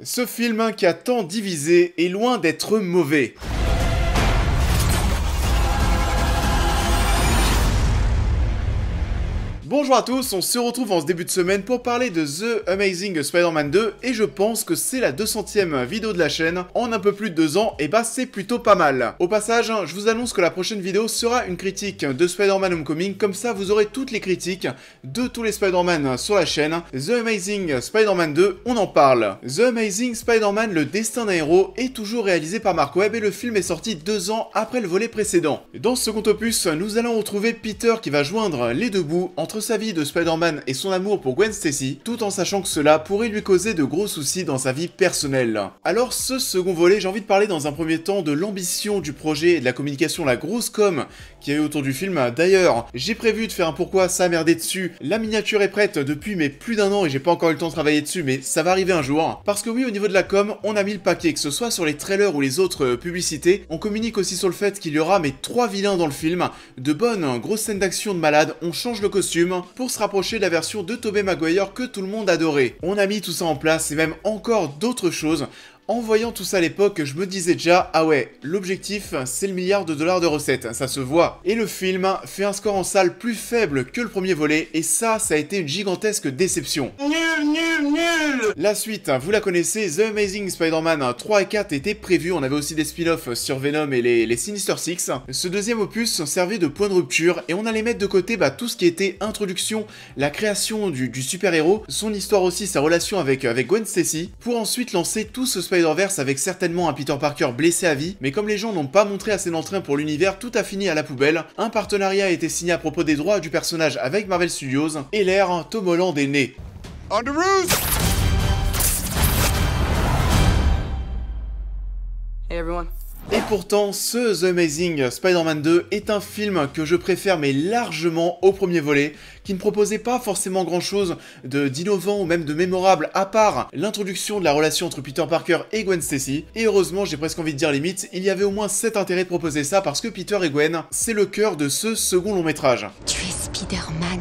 Ce film qui a tant divisé est loin d'être mauvais. Bonjour à tous, on se retrouve en ce début de semaine pour parler de The Amazing Spider-Man 2 et je pense que c'est la 200e vidéo de la chaîne en un peu plus de 2 ans et bah c'est plutôt pas mal. Au passage, je vous annonce que la prochaine vidéo sera une critique de Spider-Man Homecoming, comme ça vous aurez toutes les critiques de tous les Spider-Man sur la chaîne. The Amazing Spider-Man 2, on en parle. The Amazing Spider-Man, le destin d'un héros, est toujours réalisé par Marc Webb et le film est sorti 2 ans après le volet précédent. Dans ce second opus, nous allons retrouver Peter qui va joindre les deux bouts entre sa vie de Spider-Man et son amour pour Gwen Stacy, tout en sachant que cela pourrait lui causer de gros soucis dans sa vie personnelle. Alors ce second volet, j'ai envie de parler dans un premier temps de l'ambition du projet et de la communication, la grosse com qu'il y a eu autour du film. D'ailleurs, j'ai prévu de faire un pourquoi ça a merdé dessus. La miniature est prête depuis plus d'1 an et j'ai pas encore eu le temps de travailler dessus, mais ça va arriver un jour. Parce que oui, au niveau de la com, on a mis le paquet, que ce soit sur les trailers ou les autres publicités. On communique aussi sur le fait qu'il y aura 3 vilains dans le film, de bonnes grosses scènes d'action de malade, on change le costume pour se rapprocher de la version de Tobey Maguire que tout le monde adorait. On a mis tout ça en place et même encore d'autres choses. En voyant tout ça à l'époque, je me disais déjà, ah ouais, l'objectif, c'est le milliard de dollars de recettes, ça se voit. Et le film fait un score en salle plus faible que le premier volet, et ça a été une gigantesque déception. Nul. La suite, vous la connaissez, The Amazing Spider-Man 3 et 4 étaient prévus, on avait aussi des spin-offs sur Venom et les Sinister Six. Ce deuxième opus servait de point de rupture, et on allait mettre de côté tout ce qui était introduction, la création du super-héros, son histoire aussi, sa relation avec Gwen Stacy, pour ensuite lancer tout ce Spider-Verse avec certainement un Peter Parker blessé à vie, mais comme les gens n'ont pas montré assez d'entrain pour l'univers, tout a fini à la poubelle. Un partenariat a été signé à propos des droits du personnage avec Marvel Studios, et l'ère Tom Holland est né. Hey everyone. Et pourtant, ce The Amazing Spider-Man 2 est un film que je préfère mais largement au premier volet, qui ne proposait pas forcément grand chose d'innovant ou même de mémorable à part l'introduction de la relation entre Peter Parker et Gwen Stacy. Et heureusement, j'ai presque envie de dire limite, il y avait au moins cet intérêt de proposer ça parce que Peter et Gwen, c'est le cœur de ce second long métrage. Tu es Spider-Man.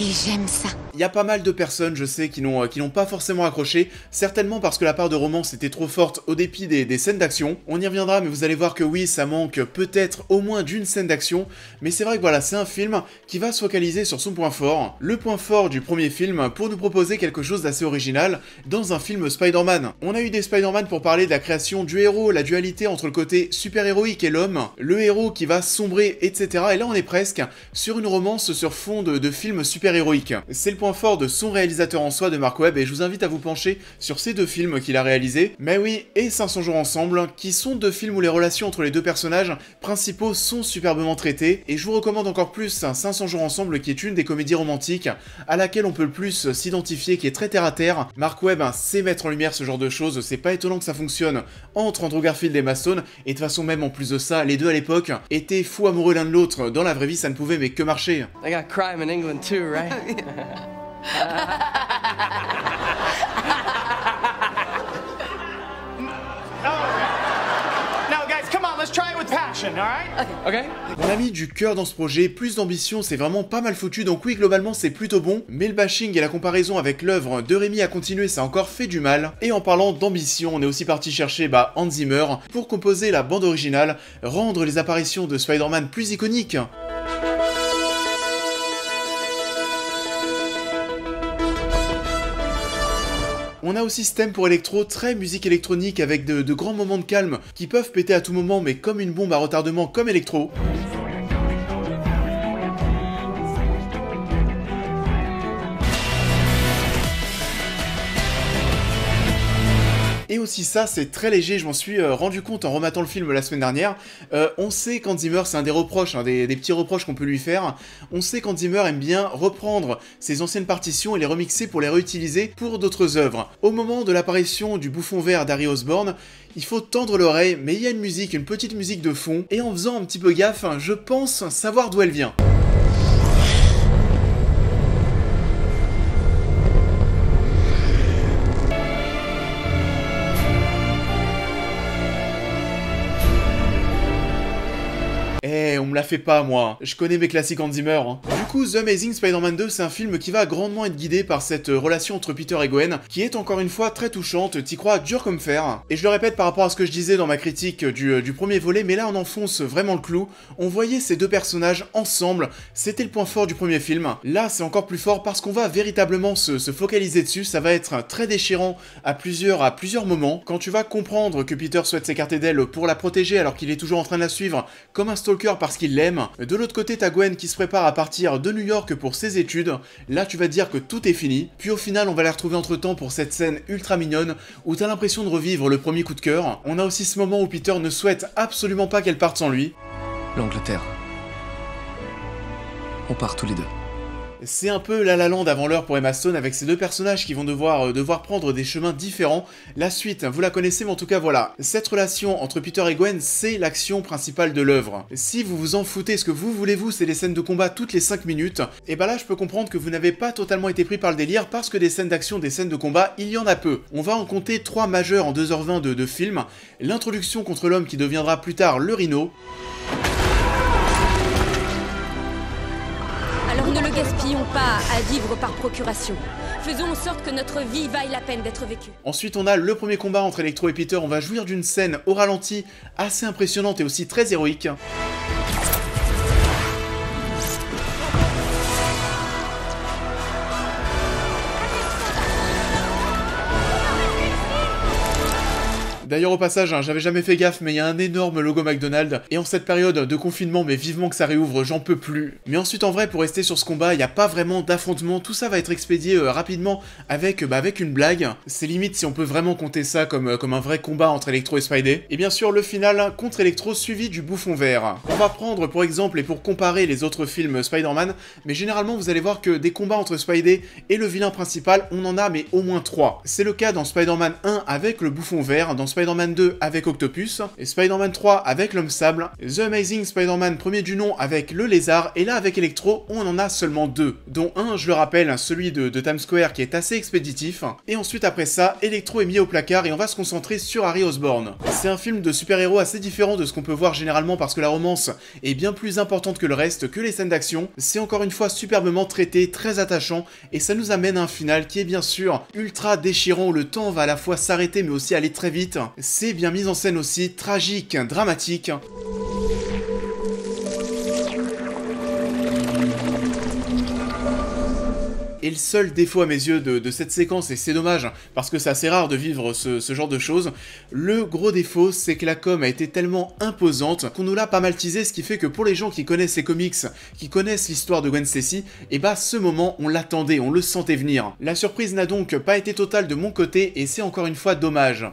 Et j'aime ça. Il y a pas mal de personnes, je sais, qui n'ont pas forcément accroché, certainement parce que la part de romance était trop forte au dépit des scènes d'action. On y reviendra, mais vous allez voir que oui, ça manque peut-être au moins d'une scène d'action, mais c'est vrai que voilà, c'est un film qui va se focaliser sur son point fort, le point fort du premier film, pour nous proposer quelque chose d'assez original dans un film Spider-Man. On a eu des Spider-Man pour parler de la création du héros, la dualité entre le côté super-héroïque et l'homme, le héros qui va sombrer, etc. Et là, on est presque sur une romance sur fond de film super-héroïque. C'est le point fort de son réalisateur en soi, de Marc Webb, et je vous invite à vous pencher sur ces 2 films qu'il a réalisés, Mais oui, et 500 jours ensemble, qui sont 2 films où les relations entre les 2 personnages principaux sont superbement traitées, et je vous recommande encore plus 500 jours ensemble, qui est une des comédies romantiques à laquelle on peut le plus s'identifier, qui est très terre à terre. Marc Webb sait mettre en lumière ce genre de choses, c'est pas étonnant que ça fonctionne entre Andrew Garfield et Emma Stone, et de toute façon même en plus de ça, les deux à l'époque étaient fous amoureux l'un de l'autre, dans la vraie vie ça ne pouvait mais que marcher. They got crime in England too, right? No, guys, come on, let's try it with passion, all right? Okay. On a mis du cœur dans ce projet, plus d'ambition, c'est vraiment pas mal foutu, donc oui, globalement c'est plutôt bon, mais le bashing et la comparaison avec l'œuvre de Rémi à continuer, ça a encore fait du mal. Et en parlant d'ambition, on est aussi parti chercher Hans Zimmer pour composer la bande originale, rendre les apparitions de Spider-Man plus iconiques. On a aussi ce thème pour électro, très musique électronique avec de grands moments de calme qui peuvent péter à tout moment mais comme une bombe à retardement comme électro. Et aussi ça, c'est très léger, je m'en suis rendu compte en rematant le film la semaine dernière. On sait qu'Hans Zimmer, c'est un des reproches, des petits reproches qu'on peut lui faire. On sait qu'Hans Zimmer aime bien reprendre ses anciennes partitions et les remixer pour les réutiliser pour d'autres œuvres. Au moment de l'apparition du bouffon vert d'Harry Osborn, il faut tendre l'oreille, mais il y a une musique, une petite musique de fond, et en faisant un petit peu gaffe, je pense savoir d'où elle vient. me la fait pas moi, je connais mes classiques Hans Zimmer. Hein. Du coup, The Amazing Spider-Man 2, c'est un film qui va grandement être guidé par cette relation entre Peter et Gwen, qui est encore une fois très touchante, t'y crois dur comme fer. Et je le répète par rapport à ce que je disais dans ma critique du premier volet, mais là on enfonce vraiment le clou. On voyait ces deux personnages ensemble, c'était le point fort du premier film. Là c'est encore plus fort parce qu'on va véritablement se focaliser dessus, ça va être très déchirant à plusieurs moments. Quand tu vas comprendre que Peter souhaite s'écarter d'elle pour la protéger alors qu'il est toujours en train de la suivre comme un stalker parce qu'il l'aime. De l'autre côté t'as Gwen qui se prépare à partir de New York pour ses études. Là tu vas te dire que tout est fini. Puis au final on va les retrouver entre temps pour cette scène ultra mignonne où t'as l'impression de revivre le premier coup de cœur. On a aussi ce moment où Peter ne souhaite absolument pas qu'elle parte sans lui. L'Angleterre. On part tous les deux. C'est un peu La La Land avant l'heure pour Emma Stone avec ces deux personnages qui vont devoir prendre des chemins différents. La suite, vous la connaissez, mais en tout cas voilà. Cette relation entre Peter et Gwen, c'est l'action principale de l'œuvre. Si vous vous en foutez, ce que vous voulez c'est des scènes de combat toutes les 5 minutes, et bah là je peux comprendre que vous n'avez pas totalement été pris par le délire parce que des scènes d'action, des scènes de combat, il y en a peu. On va en compter 3 majeures en 2h20 de film. L'introduction contre l'homme qui deviendra plus tard le Rhino. Alors ne le gaspillons pas à vivre par procuration. Faisons en sorte que notre vie vaille la peine d'être vécue. Ensuite, on a le premier combat entre Electro et Peter. On va jouir d'une scène au ralenti assez impressionnante et aussi très héroïque. D'ailleurs au passage, j'avais jamais fait gaffe, mais il y a un énorme logo McDonald's, et en cette période de confinement, mais vivement que ça réouvre, j'en peux plus. Mais ensuite en vrai, pour rester sur ce combat, il n'y a pas vraiment d'affrontement, tout ça va être expédié rapidement avec une blague. C'est limite si on peut vraiment compter ça comme un vrai combat entre Electro et Spidey. Et bien sûr le final contre Electro suivi du bouffon vert. On va prendre pour exemple et pour comparer les autres films Spider-Man, mais généralement vous allez voir que des combats entre Spidey et le vilain principal, on en a mais au moins 3. C'est le cas dans Spider-Man 1 avec le bouffon vert, dans Spider-Man 2 avec Octopus, et Spider-Man 3 avec l'Homme Sable, The Amazing Spider-Man premier du nom avec le Lézard, et là avec Electro, on en a seulement 2, dont un, je le rappelle, celui de Times Square qui est assez expéditif, et ensuite après ça, Electro est mis au placard et on va se concentrer sur Harry Osborn. C'est un film de super-héros assez différent de ce qu'on peut voir généralement parce que la romance est bien plus importante que le reste, que les scènes d'action, c'est encore une fois superbement traité, très attachant, et ça nous amène à un final qui est bien sûr ultra déchirant où le temps va à la fois s'arrêter mais aussi aller très vite. C'est bien mis en scène aussi, tragique, dramatique. Et le seul défaut à mes yeux de cette séquence, et c'est dommage, parce que c'est assez rare de vivre ce genre de choses, le gros défaut, c'est que la com a été tellement imposante qu'on nous l'a pas mal teasé, ce qui fait que pour les gens qui connaissent ces comics, qui connaissent l'histoire de Gwen Stacy, et bah ce moment, on l'attendait, on le sentait venir. La surprise n'a donc pas été totale de mon côté, et c'est encore une fois dommage.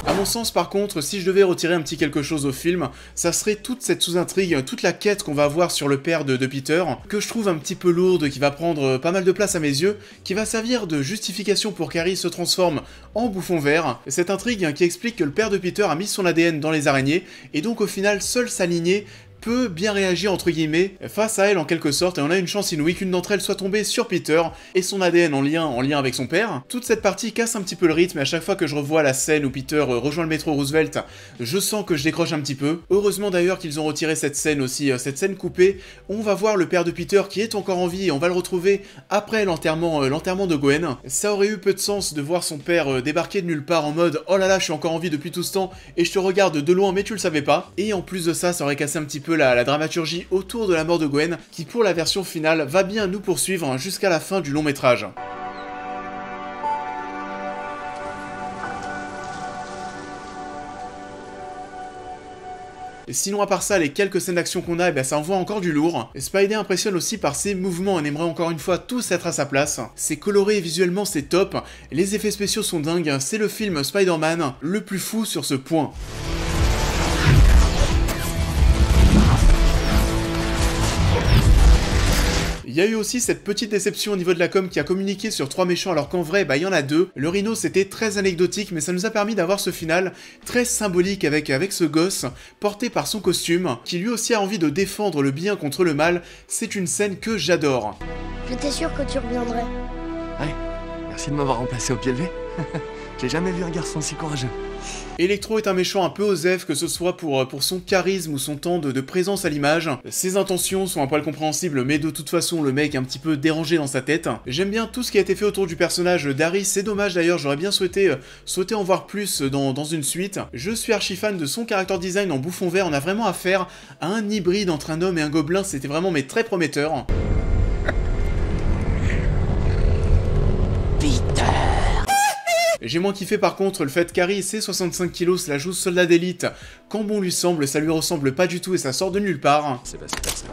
À mon sens par contre, si je devais retirer un petit quelque chose au film, ça serait toute cette sous-intrigue, toute la quête qu'on va avoir sur le père de Peter, que je trouve un petit peu lourde, qui va prendre pas mal de place à mes yeux, qui va servir de justification pour qu'Harry se transforme en bouffon vert. Cette intrigue qui explique que le père de Peter a mis son ADN dans les araignées, et donc au final, seule sa lignée peut bien réagir entre guillemets face à elle en quelque sorte, et on a une chance inouïe qu'une d'entre elles soit tombée sur Peter et son ADN en lien avec son père. Toute cette partie casse un petit peu le rythme et à chaque fois que je revois la scène où Peter rejoint le métro Roosevelt, je sens que je décroche un petit peu. Heureusement d'ailleurs qu'ils ont retiré cette scène aussi, cette scène coupée. On va voir le père de Peter qui est encore en vie et on va le retrouver après l'enterrement de Gwen. Ça aurait eu peu de sens de voir son père débarquer de nulle part en mode « Oh là là, je suis encore en vie depuis tout ce temps et je te regarde de loin mais tu le savais pas ». Et en plus de ça, ça aurait cassé un petit peu la dramaturgie autour de la mort de Gwen, qui pour la version finale va bien nous poursuivre jusqu'à la fin du long métrage. Sinon à part ça, les quelques scènes d'action qu'on a, ça envoie encore du lourd. Spidey impressionne aussi par ses mouvements, on aimerait encore une fois tous être à sa place. C'est coloré et visuellement c'est top, les effets spéciaux sont dingues, c'est le film Spider-Man le plus fou sur ce point. Il y a eu aussi cette petite déception au niveau de la com qui a communiqué sur 3 méchants alors qu'en vrai, il y en a 2. Le Rhino c'était très anecdotique mais ça nous a permis d'avoir ce final très symbolique avec ce gosse porté par son costume qui lui aussi a envie de défendre le bien contre le mal. C'est une scène que j'adore. J'étais sûr que tu reviendrais. Ouais, merci de m'avoir remplacé au pied levé. J'ai jamais vu un garçon si courageux. Electro est un méchant un peu osef, que ce soit pour son charisme ou son temps de présence à l'image. Ses intentions sont un poil compréhensibles, mais de toute façon, le mec est un petit peu dérangé dans sa tête. J'aime bien tout ce qui a été fait autour du personnage d'Harry, c'est dommage d'ailleurs, j'aurais bien souhaité en voir plus dans une suite. Je suis archi fan de son character design en bouffon vert, on a vraiment affaire à un hybride entre un homme et un gobelin, c'était vraiment mais très prometteur. J'ai moins kiffé par contre le fait qu'Harry, ses 65 kilos, se la joue soldat d'élite. Quand bon lui semble, ça lui ressemble pas du tout et ça sort de nulle part. C'est pas super ça.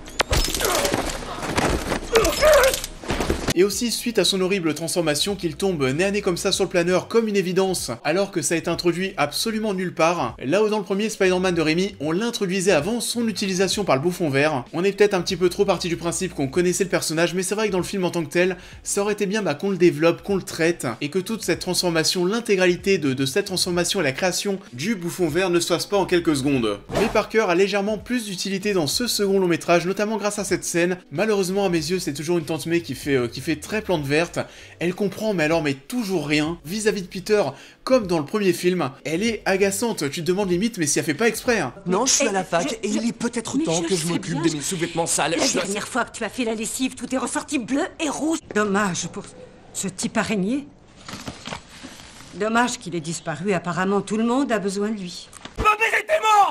Et aussi suite à son horrible transformation qu'il tombe nez à nez comme ça sur le planeur comme une évidence, alors que ça a été introduit absolument nulle part. Là où dans le premier Spider-Man de Raimi, on l'introduisait avant son utilisation par le bouffon vert. On est peut-être un petit peu trop parti du principe qu'on connaissait le personnage, mais c'est vrai que dans le film en tant que tel, ça aurait été bien qu'on le développe, qu'on le traite, et que toute cette transformation, l'intégralité de cette transformation et la création du bouffon vert ne se fasse pas en quelques secondes. Mais Parker a légèrement plus d'utilité dans ce second long métrage, notamment grâce à cette scène. Malheureusement à mes yeux, c'est toujours une tante May qui fait très plante verte, elle comprend mais toujours rien vis-à-vis de Peter, comme dans le premier film, elle est agaçante, tu te demandes limite mais si elle fait pas exprès. Non, je suis à la fac et il est peut-être temps que je m'occupe de mes sous-vêtements sales. La dernière fois que tu as fait la lessive, tout est ressorti bleu et rouge. Dommage pour ce type araignée. Dommage qu'il ait disparu, apparemment tout le monde a besoin de lui.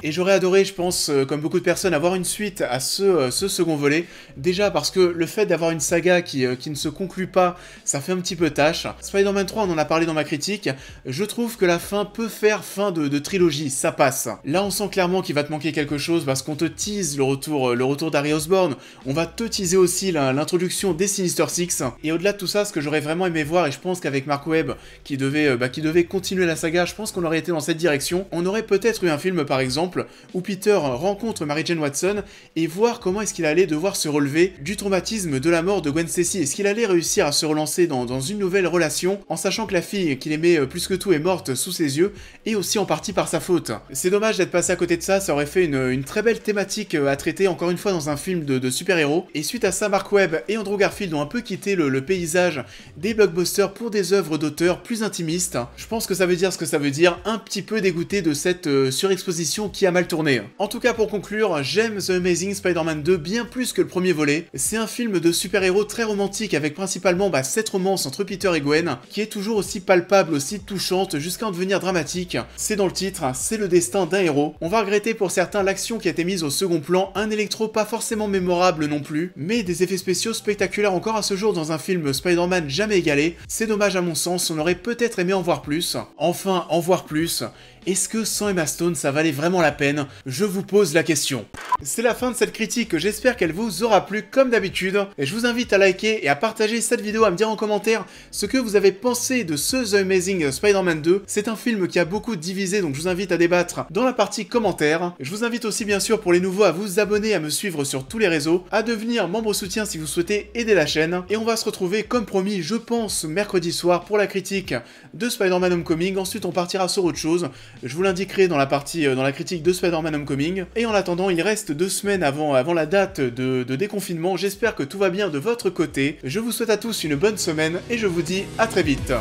Et j'aurais adoré, je pense, comme beaucoup de personnes, avoir une suite à ce second volet. Déjà parce que le fait d'avoir une saga qui ne se conclut pas, ça fait un petit peu tâche. Spider-Man 3, on en a parlé dans ma critique, je trouve que la fin peut faire fin de trilogie, ça passe. Là, on sent clairement qu'il va te manquer quelque chose parce qu'on te tease le retour d'Harry Osborn, on va te teaser aussi l'introduction des Sinister Six. Et au-delà de tout ça, ce que j'aurais vraiment aimé voir, et je pense qu'avec Mark Webb, qui devait continuer la saga, je pense qu'on aurait été dans cette direction. On aurait peut-être eu un film, par exemple, où Peter rencontre Mary Jane Watson et voir comment est-ce qu'il allait devoir se relever du traumatisme de la mort de Gwen Stacy. Est-ce qu'il allait réussir à se relancer dans une nouvelle relation en sachant que la fille qu'il aimait plus que tout est morte sous ses yeux et aussi en partie par sa faute. C'est dommage d'être passé à côté de ça, ça aurait fait une très belle thématique à traiter encore une fois dans un film de super-héros. Et suite à ça, Mark Webb et Andrew Garfield ont un peu quitté le paysage des blockbusters pour des œuvres d'auteurs plus intimistes. Je pense que ça veut dire ce que ça veut dire, un petit peu dégoûté de cette surexposition qui a mal tourné. En tout cas, pour conclure, j'aime The Amazing Spider-Man 2 bien plus que le premier volet. C'est un film de super-héros très romantique avec principalement cette romance entre Peter et Gwen qui est toujours aussi palpable, aussi touchante jusqu'à en devenir dramatique. C'est dans le titre, c'est le destin d'un héros. On va regretter pour certains l'action qui a été mise au second plan, un Electro pas forcément mémorable non plus, mais des effets spéciaux spectaculaires encore à ce jour dans un film Spider-Man jamais égalé. C'est dommage à mon sens, on aurait peut-être aimé en voir plus. Enfin, en voir plus. Est-ce que sans Emma Stone, ça valait vraiment la peine? Je vous pose la question. C'est la fin de cette critique, j'espère qu'elle vous aura plu comme d'habitude. Et je vous invite à liker et à partager cette vidéo, à me dire en commentaire ce que vous avez pensé de ce The Amazing Spider-Man 2. C'est un film qui a beaucoup divisé, donc je vous invite à débattre dans la partie commentaires. Je vous invite aussi bien sûr pour les nouveaux à vous abonner, à me suivre sur tous les réseaux, à devenir membre soutien si vous souhaitez aider la chaîne. Et on va se retrouver comme promis, je pense, mercredi soir pour la critique de Spider-Man Homecoming. Ensuite on partira sur autre chose. Je vous l'indiquerai dans la critique de Spider-Man Homecoming. Et en attendant, il reste 2 semaines avant la date de déconfinement. J'espère que tout va bien de votre côté. Je vous souhaite à tous une bonne semaine et je vous dis à très vite.